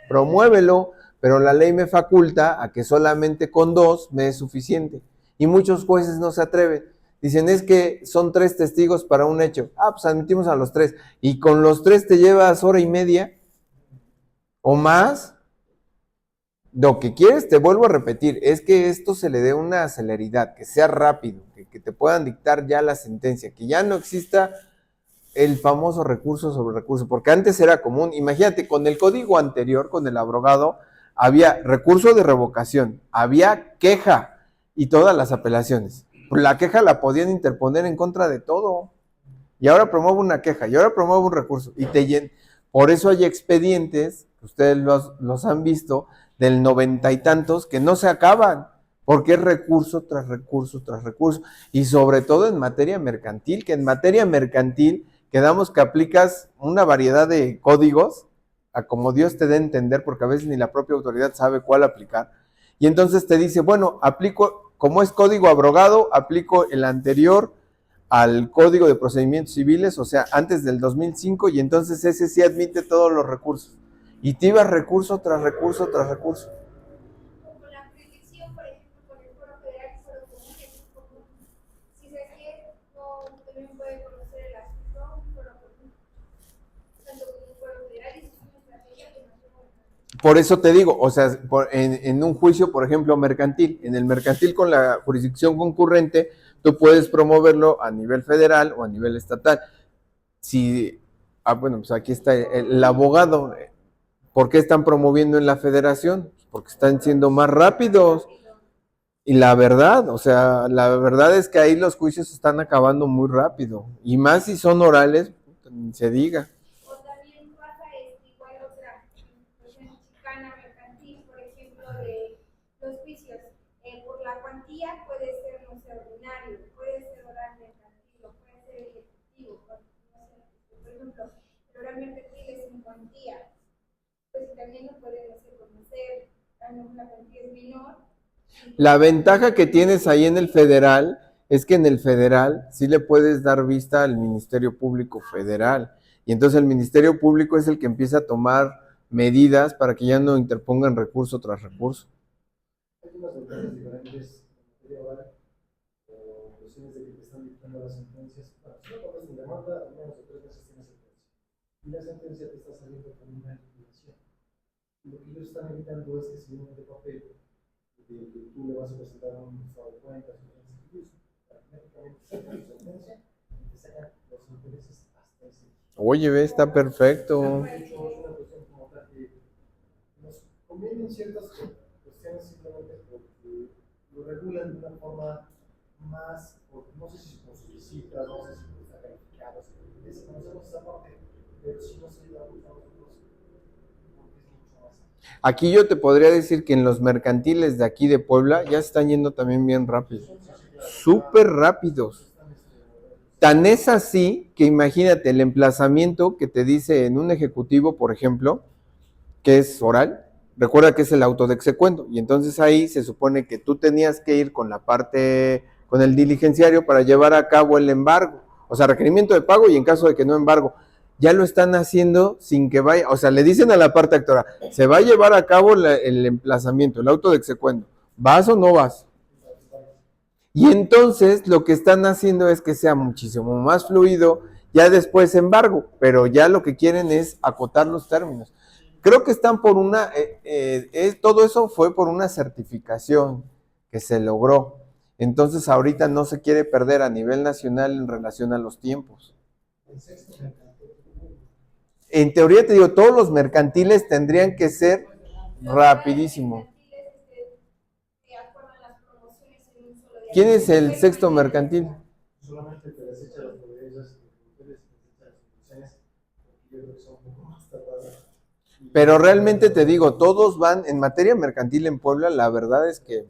Promuévelo, pero la ley me faculta a que solamente con 2 me es suficiente. Y muchos jueces no se atreven. Dicen, es que son 3 testigos para un hecho. Ah, pues admitimos a los 3. Y con los 3 te llevas hora y media o más. Lo que quieres, te vuelvo a repetir, es que esto se le dé una celeridad, que sea rápido, que te puedan dictar ya la sentencia, que ya no exista el famoso recurso sobre recurso, porque antes era común. Imagínate, con el código anterior, con el abrogado, había recurso de revocación, había queja y todas las apelaciones. La queja la podían interponer en contra de todo. Y ahora promuevo una queja, y ahora promuevo un recurso. Por eso hay expedientes, ustedes los han visto, del 90 y tantos, que no se acaban, porque es recurso tras recurso tras recurso. Y sobre todo en materia mercantil, que en materia mercantil quedamos que aplicas una variedad de códigos, a como Dios te dé a entender, porque a veces ni la propia autoridad sabe cuál aplicar. Y entonces te dice, bueno, aplico, como es código abrogado, aplico el anterior al Código de Procedimientos Civiles, o sea, antes del 2005, y entonces ese sí admite todos los recursos. Y te ibas recurso tras recurso tras recurso. Con la jurisdicción, por ejemplo, con el Foro Federal y Foro Común, es común. Si se quiere, no también puede conocer el asunto, un Foro Común, tanto como un Foro Federal, y es una estrategia que no tengo. Por eso te digo, o sea, en un juicio, por ejemplo, mercantil, en el mercantil con la jurisdicción concurrente, tú puedes promoverlo a nivel federal o a nivel estatal. Bueno, pues aquí está el abogado. ¿Por qué están promoviendo en la federación? Porque están siendo más rápidos. Y la verdad, o sea, la verdad es que ahí los juicios están acabando muy rápido. Y más si son orales, se diga. O también pasa igual otra cuestión chicana mercantil, por ejemplo, de los juicios. Por la cuantía puede ser, no sé, ordinario, puede ser oral mercantil, o puede ser ejecutivo. No sé, por ejemplo, el oral mercantil es en cuantía. Pues también no pueden hacer conocer, también la cuantía es menor. La ventaja que tienes ahí en el federal es que en el federal sí le puedes dar vista al Ministerio Público Federal. Y entonces el Ministerio Público es el que empieza a tomar medidas para que ya no interpongan recurso tras recurso. Hay unas ventajas diferentes en materia oral o cuestiones de que te están dictando las sentencias. Bueno, si no pones tu demanda, al menos de 3 meses tienes sentencia. Y la sentencia te está saliendo con una liquidación. Y lo que ellos están evitando es que si vienen de papel, de que tú le vas a presentar un estado de cuentas, automáticamente sacan tu sentencia y te sacan los intereses hasta ese. Oye, ve, está perfecto. De hecho, es una cuestión como tal que nos convienen ciertas cuestiones simplemente porque lo regulan de una forma más, no sé si por sus visitas, no sé si por estar calificados, desconocemos esa parte, pero sí nos ayuda a nosotros porque es mucho más. Aquí yo te podría decir que en los mercantiles de aquí de Puebla ya están yendo también bien rápido. Súper rápidos. Tan es así que imagínate el emplazamiento que te dice en un ejecutivo, por ejemplo, que es oral. Recuerda que es el auto de execuendo. Y entonces ahí se supone que tú tenías que ir con la parte, con el diligenciario para llevar a cabo el embargo. O sea, requerimiento de pago y en caso de que no embargo. Ya lo están haciendo sin que vaya, o sea, le dicen a la parte actora, se va a llevar a cabo el emplazamiento, el auto de execuendo. ¿Vas o no vas? Y entonces lo que están haciendo es que sea muchísimo más fluido, ya después embargo, pero ya lo que quieren es acotar los términos. Creo que están por todo eso fue por una certificación que se logró. Entonces ahorita no se quiere perder a nivel nacional en relación a los tiempos. El sexto mercantil. En teoría te digo, todos los mercantiles tendrían que ser rapidísimo. Que acuerdan las promociones en un solo día. ¿Quién es el sexto mercantil? Solamente te desecha las bodegas, te desecha las soluciones, porque yo creo que son un poco más tardadas. Pero realmente te digo, todos van, en materia mercantil en Puebla, la verdad es que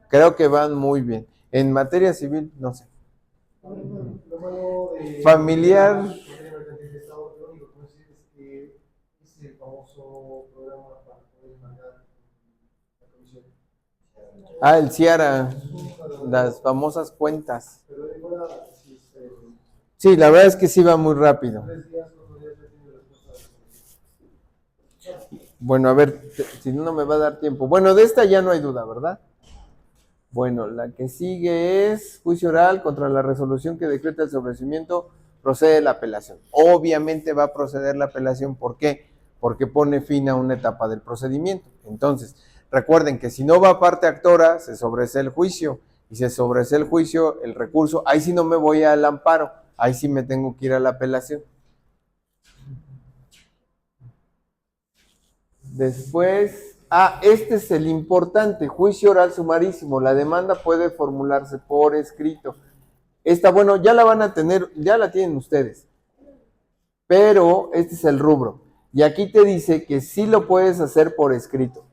creo que van muy bien. En materia civil, no sé. Lo malo de Familiar. de Estado, lo único que puedo decir es que es el famoso programa para poder mandar la comisión. Ah, el Ciara, las famosas cuentas. Pero de igual, si es Sí, la verdad es que sí va muy rápido. 3 días, 4 días ya tiene respuesta de la comisión. Bueno, a ver, si no, no me va a dar tiempo. Bueno, de esta ya no hay duda, ¿verdad? Bueno, la que sigue es juicio oral contra la resolución que decreta el sobreseimiento, procede la apelación. Obviamente va a proceder la apelación, ¿por qué? Porque pone fin a una etapa del procedimiento. Entonces, recuerden que si no va parte actora, se sobresee el juicio, y se sobresee el juicio, el recurso, ahí sí no me voy al amparo, ahí sí me tengo que ir a la apelación. Después, este es el importante, juicio oral sumarísimo. La demanda puede formularse por escrito. Esta, bueno, ya la van a tener, ya la tienen ustedes. Pero este es el rubro. Y aquí te dice que sí lo puedes hacer por escrito.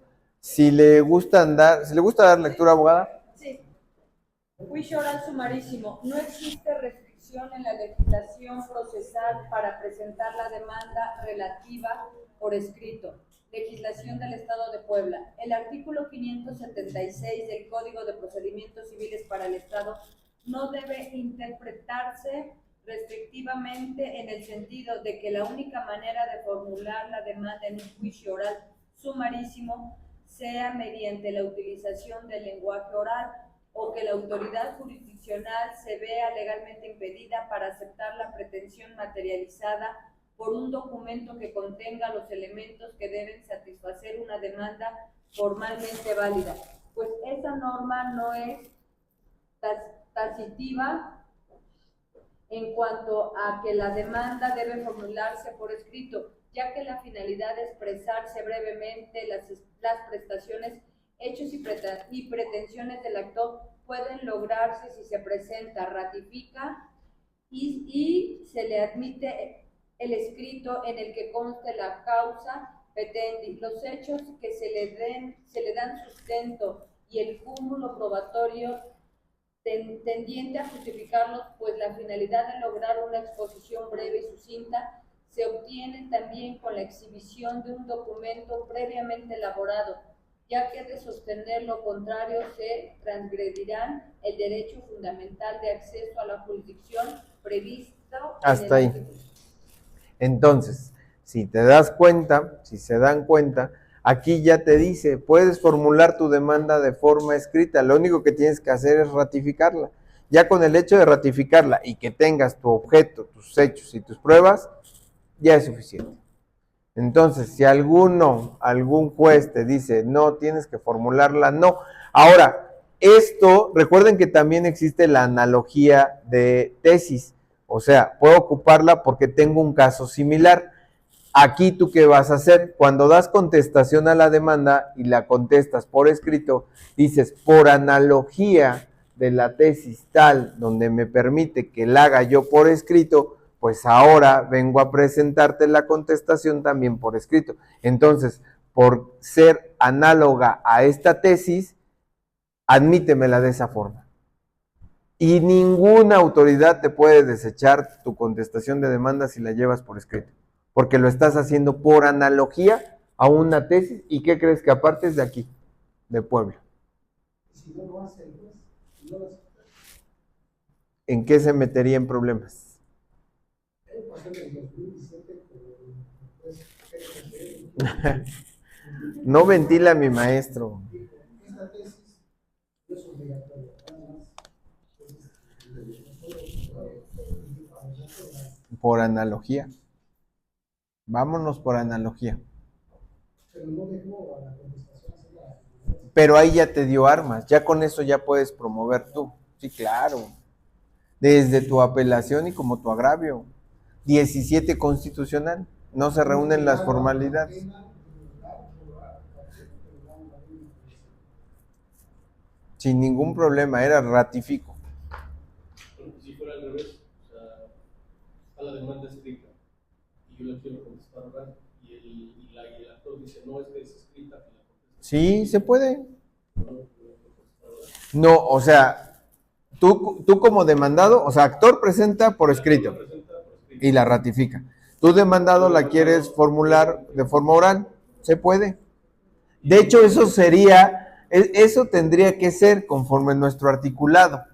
Si le gusta dar lectura, abogada. Sí. Juicio oral sumarísimo. No existe restricción en la legislación procesal para presentar la demanda relativa por escrito. Legislación del Estado de Puebla. El artículo 576 del Código de Procedimientos Civiles para el Estado no debe interpretarse restrictivamente en el sentido de que la única manera de formular la demanda en un juicio oral sumarísimo sea mediante la utilización del lenguaje oral o que la autoridad jurisdiccional se vea legalmente impedida para aceptar la pretensión materializada por un documento que contenga los elementos que deben satisfacer una demanda formalmente válida. Pues esa norma no es taxativa en cuanto a que la demanda debe formularse por escrito, ya que la finalidad de expresarse brevemente las prestaciones, hechos y pretensiones del actor pueden lograrse si se presenta, ratifica y se le admite el escrito en el que conste la causa petendi, los hechos que se le dan sustento y el cúmulo probatorio tendiente a justificarlos, pues la finalidad de lograr una exposición breve y sucinta se obtiene también con la exhibición de un documento previamente elaborado, ya que de sostener lo contrario se transgredirán el derecho fundamental de acceso a la jurisdicción previsto hasta ahí. Entonces, si te das cuenta, si se dan cuenta, aquí ya te dice, puedes formular tu demanda de forma escrita, lo único que tienes que hacer es ratificarla. Ya con el hecho de ratificarla y que tengas tu objeto, tus hechos y tus pruebas, ya es suficiente. Entonces, si algún juez te dice, no, tienes que formularla, no. Ahora, esto, recuerden que también existe la analogía de tesis, o sea, puedo ocuparla porque tengo un caso similar. Aquí, ¿tú qué vas a hacer? Cuando das contestación a la demanda y la contestas por escrito, dices, por analogía de la tesis tal, donde me permite que la haga yo por escrito, pues ahora vengo a presentarte la contestación también por escrito. Entonces, por ser análoga a esta tesis, admítemela de esa forma. Y ninguna autoridad te puede desechar tu contestación de demanda si la llevas por escrito, porque lo estás haciendo por analogía a una tesis. ¿Y qué crees? Que aparte es de aquí, de Puebla. Si no lo hace el juez, no lo hace. ¿En qué se metería en problemas? No ventila a mi maestro. Esta tesis no es obligatoria. Por analogía. Vámonos por analogía. Pero no dejó a la contestación hacer la pero ahí ya te dio armas, ya con eso ya puedes promover tú. Sí, claro. Desde tu apelación y como tu agravio. 17 constitucional. No se reúnen las formalidades. Sin ningún problema, era ratifico. Bueno, si fuera al revés, o sea, está la demanda escrita y yo la quiero contestar oral y el actor dice, no, es que es escrita, que la contesta. Sí, se puede. No, o sea, tú como demandado, o sea, actor presenta por escrito y la ratifica. Tú demandado la quieres formular de forma oral, se puede. De hecho, eso tendría que ser conforme nuestro articulado,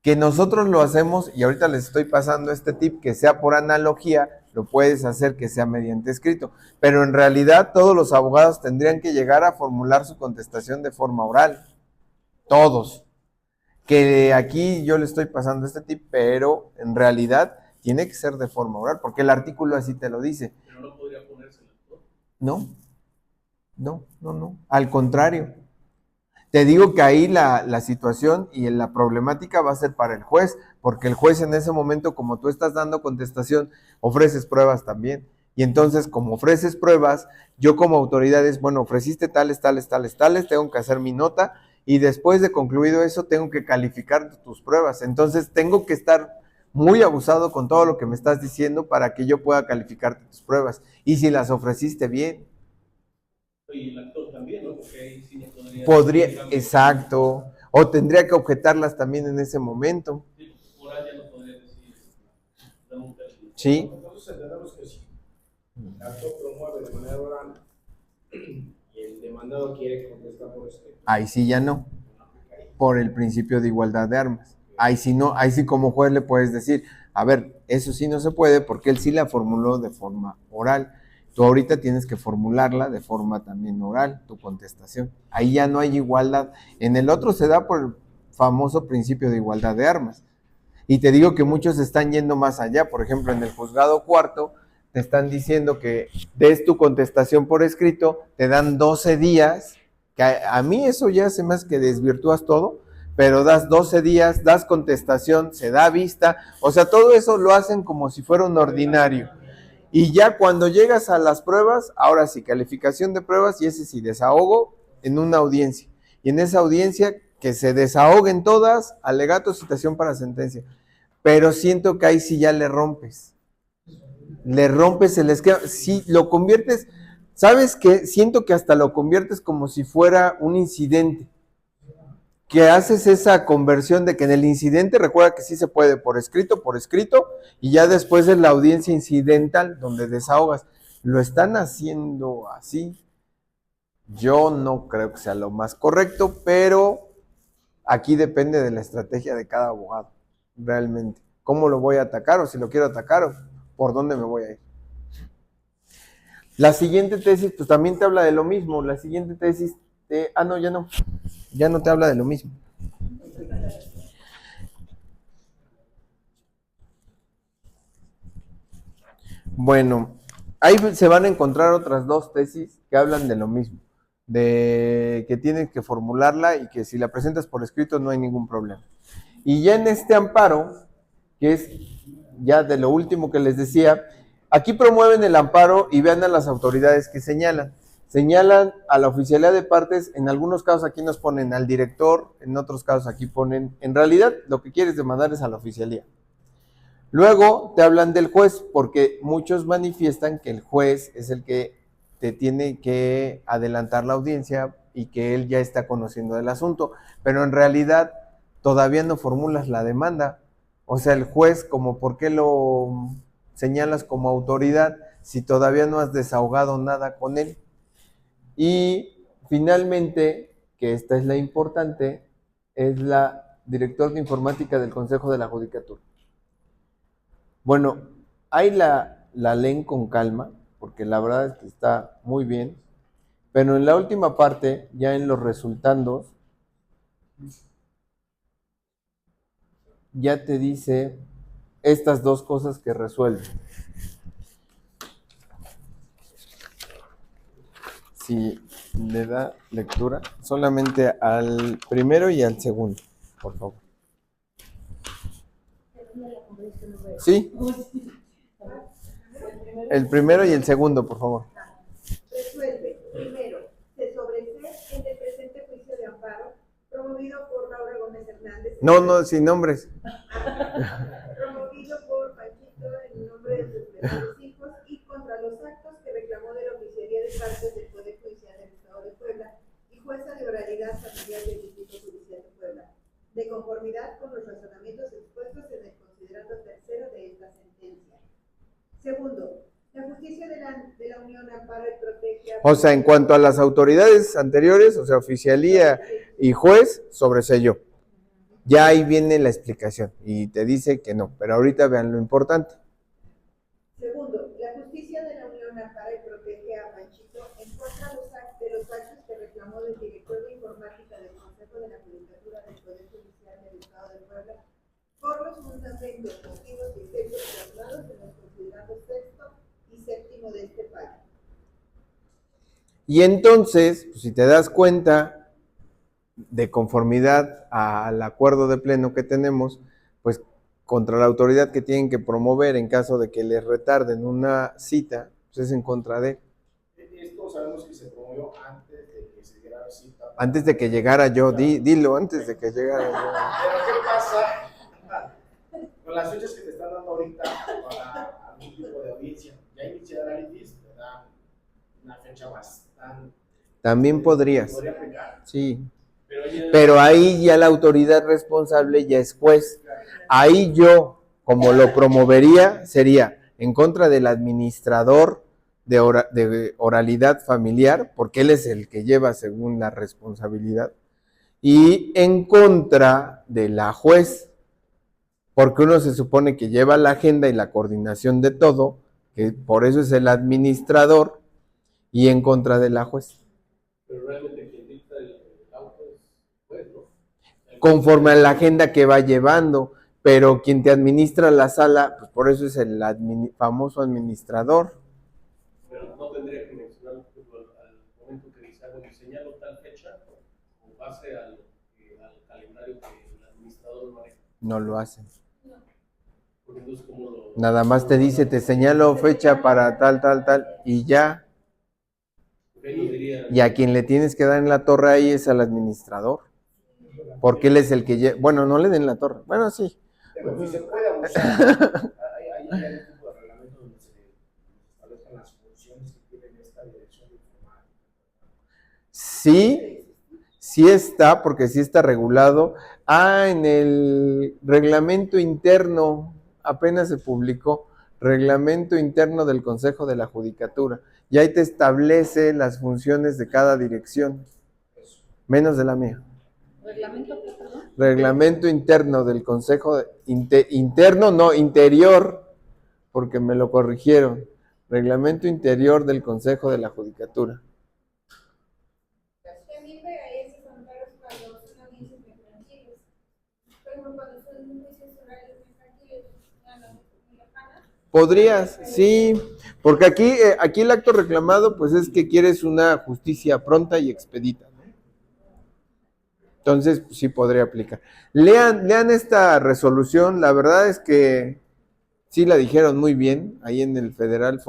que nosotros lo hacemos, y ahorita les estoy pasando este tip, que sea por analogía, lo puedes hacer que sea mediante escrito, pero en realidad todos los abogados tendrían que llegar a formular su contestación de forma oral, todos, que aquí yo le estoy pasando este tip, pero en realidad tiene que ser de forma oral, porque el artículo así te lo dice. Pero no podría ponerse el actor. No, al contrario. Te digo que ahí la situación y la problemática va a ser para el juez, porque el juez en ese momento, como tú estás dando contestación, ofreces pruebas también. Y entonces, como ofreces pruebas, yo como autoridad es, bueno, ofreciste tales, tengo que hacer mi nota y después de concluido eso, tengo que calificar tus pruebas. Entonces, tengo que estar muy abusado con todo lo que me estás diciendo para que yo pueda calificarte tus pruebas. Y si las ofreciste bien. Y el actor también, ¿no? Porque ahí sí no podría, exacto, o tendría que objetarlas también en ese momento. Sí, oral ya no podría decir, dame un término. Sí. Entonces entendemos que si el actor promueve de manera oral y el demandado quiere contestar por escrito, Ahí sí ya no, por el principio de igualdad de armas. Ahí sí no, ahí sí como juez le puedes decir, a ver, eso sí no se puede porque él sí la formuló de forma oral. Tú ahorita tienes que formularla de forma también oral, tu contestación. Ahí ya no hay igualdad. En el otro se da por el famoso principio de igualdad de armas. Y te digo que muchos están yendo más allá. Por ejemplo, en el juzgado cuarto te están diciendo que des tu contestación por escrito, te dan 12 días, que a mí eso ya se me hace que desvirtúas todo, pero das 12 días, das contestación, se da vista, o sea, todo eso lo hacen como si fuera un ordinario. Y ya cuando llegas a las pruebas, ahora sí, calificación de pruebas y ese sí, desahogo en una audiencia. Y en esa audiencia que se desahoguen todas, alegato, citación para sentencia. Pero siento que ahí sí ya le rompes. Le rompes el esquema. Sí, lo conviertes, ¿sabes qué? Siento que hasta lo conviertes como si fuera un incidente. Que haces esa conversión de que en el incidente, recuerda que sí se puede por escrito, y ya después es la audiencia incidental donde desahogas. Lo están haciendo así. Yo no creo que sea lo más correcto, pero aquí depende de la estrategia de cada abogado, realmente. ¿Cómo lo voy a atacar o si lo quiero atacar o por dónde me voy a ir? La siguiente tesis, pues también te habla de lo mismo. La siguiente tesis, no, ya no. Ya no te habla de lo mismo. Bueno, ahí se van a encontrar otras dos tesis que hablan de lo mismo, de que tienes que formularla y que si la presentas por escrito no hay ningún problema. Y ya en este amparo, que es ya de lo último que les decía, aquí promueven el amparo y vean a las autoridades que señalan. Señalan a la oficialidad de partes, en algunos casos aquí nos ponen al director, en otros casos aquí ponen, en realidad lo que quieres demandar es a la oficialía. Luego te hablan del juez, porque muchos manifiestan que el juez es el que te tiene que adelantar la audiencia y que él ya está conociendo del asunto, pero en realidad todavía no formulas la demanda. O sea, el juez, como por qué lo señalas como autoridad si todavía no has desahogado nada con él. Y finalmente, que esta es la importante, es la director de informática del Consejo de la Judicatura. Bueno, ahí la leen con calma, porque la verdad es que está muy bien, pero en la última parte, ya en los resultandos, ya te dice estas dos cosas que resuelve. Si le da lectura solamente al primero y al segundo, por favor. Sí. El primero y el segundo, por favor. Resuelve, primero, se sobresee en el presente juicio de amparo promovido por Laura Gómez Hernández. No, sin nombres. Promovido por Panchito en nombre de sus menores hijos y contra los actos que reclamó de la Oficialía de Partes del Poder Judicial del Estado de Puebla y jueza de oralidad familiar del Distrito Judicial de Puebla, de conformidad con los razonamientos expuestos en el considerando tercero de esta sentencia. Segundo, la justicia de la Unión ampara y protege a... O sea, en cuanto a las autoridades anteriores, o sea, oficialía y juez, sobreseyó. Ya ahí viene la explicación y te dice que no, pero ahorita vean lo importante. Segundo, la justicia de la Unión ampara y protege a Panchito en contra de los actos que reclamó del director de informática del Consejo de la Judicatura del Poder Judicial del Estado de Puebla por los fundamentos, motivos y efectos plasmados en los considerados sexto y séptimo de este pacto. Y entonces, pues, si te das cuenta, de conformidad al acuerdo de pleno que tenemos, pues contra la autoridad que tienen que promover en caso de que les retarden una cita, pues es en contra de... Esto sabemos que se promovió antes de que se diera la cita. Antes de que llegara yo, dilo, antes de que llegara yo. Pero ¿qué pasa con las fechas que te están dando ahorita para algún tipo de audiencia? Ya iniciada la litis, te dan una fecha bastante... También podrías. Podría aplicar. Sí. Pero ahí ya la autoridad responsable ya es juez. Ahí yo, como lo promovería, sería en contra del administrador de oralidad familiar, porque él es el que lleva según la responsabilidad, y en contra de la juez, porque uno se supone que lleva la agenda y la coordinación de todo, que por eso es el administrador, y en contra de la juez. Pero realmente quien dicta el auto es juez, ¿no? Conforme a la agenda que va llevando, pero quien te administra la sala, pues por eso es el famoso administrador. Pero no tendría que mencionar al momento que dice algo, señalo tal fecha con base al calendario que el administrador maneja. No lo hacen. Porque entonces, ¿cómo lo...? Nada más te dice, te señalo fecha para tal, y ya. Y a quien le tienes que dar en la torre ahí es al administrador. Porque él es el que lleva... Bueno, no le den la torre. Bueno, sí. Pero si se puede abusar, hay un tipo de reglamento donde se establecen las funciones que tiene esta dirección de informática. Sí está, porque sí está regulado. En el reglamento interno, apenas se publicó, reglamento interno del Consejo de la Judicatura. Y ahí te establece las funciones de cada dirección, menos de la mía. ¿Reglamento qué, perdón? Reglamento interno del Consejo, interior, porque me lo corrigieron. Reglamento interior del Consejo de la Judicatura. También pegaría esos amparos cuando son audiencias mercantiles. Por ejemplo, cuando son juicios orales mercantiles, muy lejanas. Podrías, sí, porque aquí el acto reclamado pues es que quieres una justicia pronta y expedita, ¿no? Entonces pues, sí podría aplicar. Lean esta resolución, la verdad es que sí la dijeron muy bien, ahí en el federal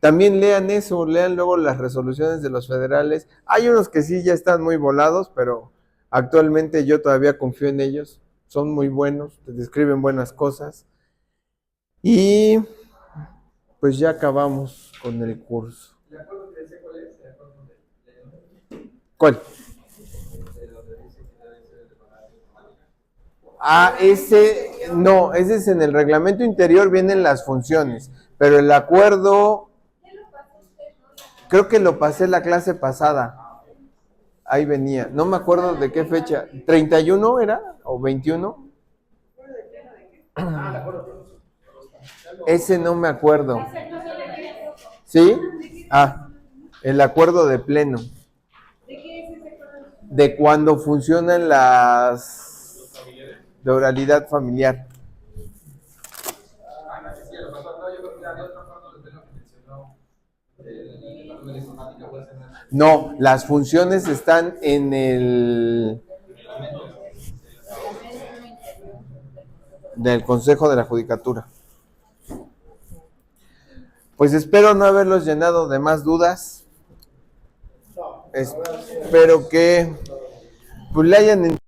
También lean eso, lean luego las resoluciones de los federales. Hay unos que sí ya están muy volados, pero actualmente yo todavía confío en ellos, son muy buenos, te describen buenas cosas. Y pues ya acabamos con el curso. ¿De acuerdo que dice cuál es? ¿Cuál? Ese es en el reglamento interior, vienen las funciones, pero el acuerdo, creo que lo pasé la clase pasada, ahí venía, no me acuerdo de qué fecha, ¿31 era? ¿O 21? Ese no me acuerdo. ¿Sí? El acuerdo de pleno. De cuando funcionan las de oralidad familiar. No, las funciones están en el del Consejo de la Judicatura. Pues espero no haberlos llenado de más dudas. Espero que pues, le hayan